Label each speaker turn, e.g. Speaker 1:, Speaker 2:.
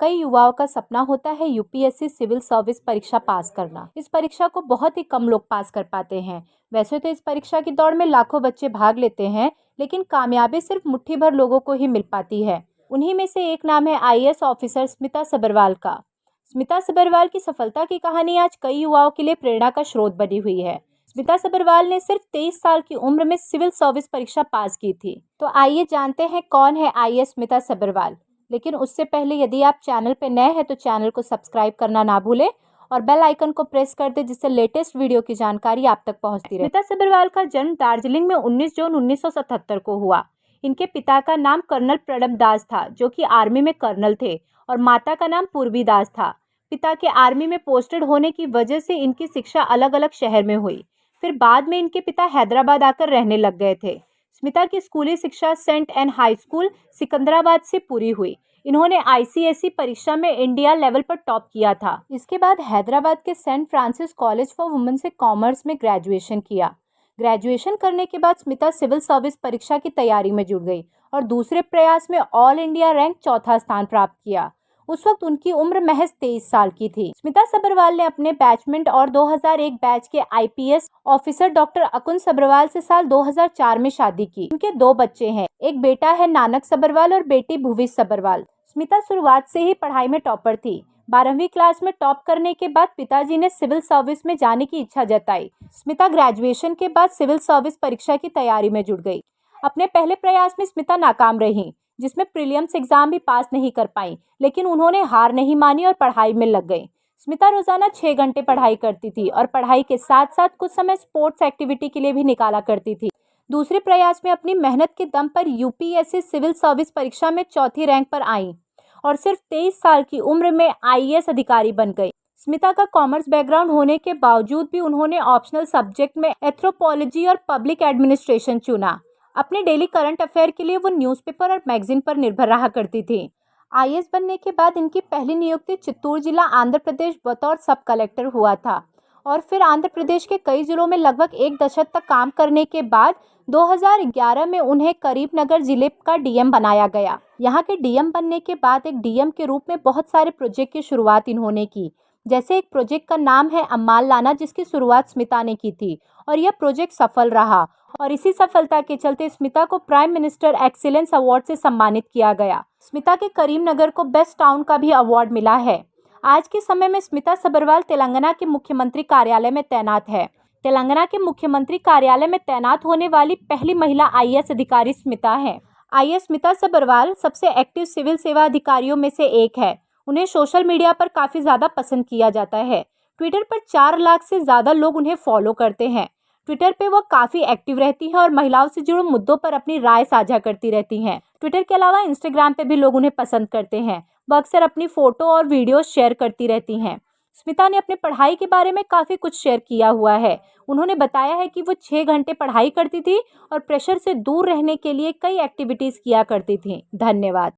Speaker 1: कई युवाओं का सपना होता है यूपीएससी सिविल सर्विस परीक्षा पास करना। इस परीक्षा को बहुत ही कम लोग पास कर पाते हैं। वैसे तो इस परीक्षा की दौड़ में लाखों बच्चे भाग लेते हैं, लेकिन कामयाबी सिर्फ मुट्ठी भर लोगों को ही मिल पाती है। उन्हीं में से एक नाम है आईएएस ऑफिसर स्मिता सभरवाल का। स्मिता सभरवाल की सफलता की कहानी आज कई युवाओं के लिए प्रेरणा का स्रोत बनी हुई है। स्मिता सभरवाल ने सिर्फ 23 साल की उम्र में सिविल सर्विस परीक्षा पास की थी। तो आइए जानते हैं कौन है आईएएस स्मिता सभरवाल। लेकिन उससे पहले यदि आप चैनल पर नए हैं तो चैनल को सब्सक्राइब करना ना भूलें और बेल आइकन को प्रेस कर दें, जिससे लेटेस्ट वीडियो की जानकारी आप तक पहुंचती रहे। स्मिता सभरवाल का जन्म दार्जिलिंग में 19 जून 1977 को हुआ। इनके पिता का नाम कर्नल प्रणब दास था, जो कि आर्मी में कर्नल थे, और माता का नाम पूर्वी दास था। पिता के आर्मी में पोस्टेड होने की वजह से इनकी शिक्षा अलग अलग शहर में हुई। फिर बाद में इनके पिता हैदराबाद आकर रहने लग गए थे। स्मिता की स्कूली शिक्षा Saint Ann High School Secunderabad से पूरी हुई। इन्होंने आईसीएसई परीक्षा में इंडिया लेवल पर टॉप किया था। इसके बाद हैदराबाद के Saint Francis College for Women से कॉमर्स में ग्रेजुएशन किया। ग्रेजुएशन करने के बाद स्मिता सिविल सर्विस परीक्षा की तैयारी में जुट गई और दूसरे प्रयास में ऑल इंडिया रैंक चौथा स्थान प्राप्त किया। उस वक्त उनकी उम्र महज 23 साल की थी। स्मिता सभरवाल ने अपने बैचमेट और 2001 बैच के आईपीएस ऑफिसर डॉक्टर अकुन सभरवाल से साल 2004 में शादी की। उनके 2 बच्चे हैं, एक बेटा है नानक सभरवाल और बेटी भुवी सभरवाल। स्मिता शुरुआत से ही पढ़ाई में टॉपर थी। 12वीं क्लास में टॉप करने के बाद पिताजी ने सिविल सर्विस में जाने की इच्छा जताई। स्मिता ग्रेजुएशन के बाद सिविल सर्विस परीक्षा की तैयारी में जुट गई। अपने पहले प्रयास में स्मिता नाकाम रही, जिसमें प्रीलिम्स एग्जाम भी पास नहीं कर पाई, लेकिन उन्होंने हार नहीं मानी और पढ़ाई में लग गई। स्मिता रोजाना 6 घंटे पढ़ाई करती थी और पढ़ाई के साथ साथ कुछ समय स्पोर्ट्स एक्टिविटी के लिए भी निकाला करती थी। दूसरे प्रयास में अपनी मेहनत के दम पर यूपीएससी सिविल सर्विस परीक्षा में चौथी रैंक पर आई और सिर्फ 23 साल की उम्र में आईएएस अधिकारी बन गई। स्मिता का कॉमर्स बैकग्राउंड होने के बावजूद भी उन्होंने ऑप्शनल सब्जेक्ट में एंथ्रोपोलॉजी और पब्लिक एडमिनिस्ट्रेशन चुना। अपने डेली करंट अफेयर के लिए वो न्यूज़पेपर और मैगजीन पर निर्भर रहा करती थी। आईएएस बनने के बाद इनकी पहली नियुक्ति चित्तूर जिला आंध्र प्रदेश बतौर सब कलेक्टर हुआ था और फिर आंध्र प्रदेश के कई जिलों में लगभग 1 दशक तक काम करने के बाद 2011 में उन्हें करीमनगर जिले का डीएम बनाया गया। यहाँ के डीएम बनने के बाद एक डीएम के रूप में बहुत सारे प्रोजेक्ट की शुरुआत इन्होंने की। जैसे एक प्रोजेक्ट का नाम है अम्माल लाना, जिसकी शुरुआत स्मिता ने की थी और यह प्रोजेक्ट सफल रहा और इसी सफलता के चलते स्मिता को प्राइम मिनिस्टर एक्सीलेंस अवार्ड से सम्मानित किया गया। स्मिता के करीमनगर को बेस्ट टाउन का भी अवार्ड मिला है। आज के समय में स्मिता सभरवाल तेलंगाना के मुख्यमंत्री कार्यालय में तैनात है। तेलंगाना के मुख्यमंत्री कार्यालय में तैनात होने वाली पहली महिला आईएएस अधिकारी स्मिता है। आईएएस स्मिता सभरवाल सबसे एक्टिव सिविल सेवा अधिकारियों में से एक है। उन्हें सोशल मीडिया पर काफी ज्यादा पसंद किया जाता है। ट्विटर पर 4 लाख से ज्यादा लोग उन्हें फॉलो करते हैं। ट्विटर पे वो काफी एक्टिव रहती हैं और महिलाओं से जुड़े मुद्दों पर अपनी राय साझा करती रहती हैं। ट्विटर के अलावा इंस्टाग्राम पे भी लोग उन्हें पसंद करते हैं। वो अक्सर अपनी फोटो और वीडियो शेयर करती रहती हैं। स्मिता ने अपने पढ़ाई के बारे में काफी कुछ शेयर किया हुआ है। उन्होंने बताया है कि वो 6 घंटे पढ़ाई करती थी और प्रेशर से दूर रहने के लिए कई एक्टिविटीज किया करती थी। धन्यवाद।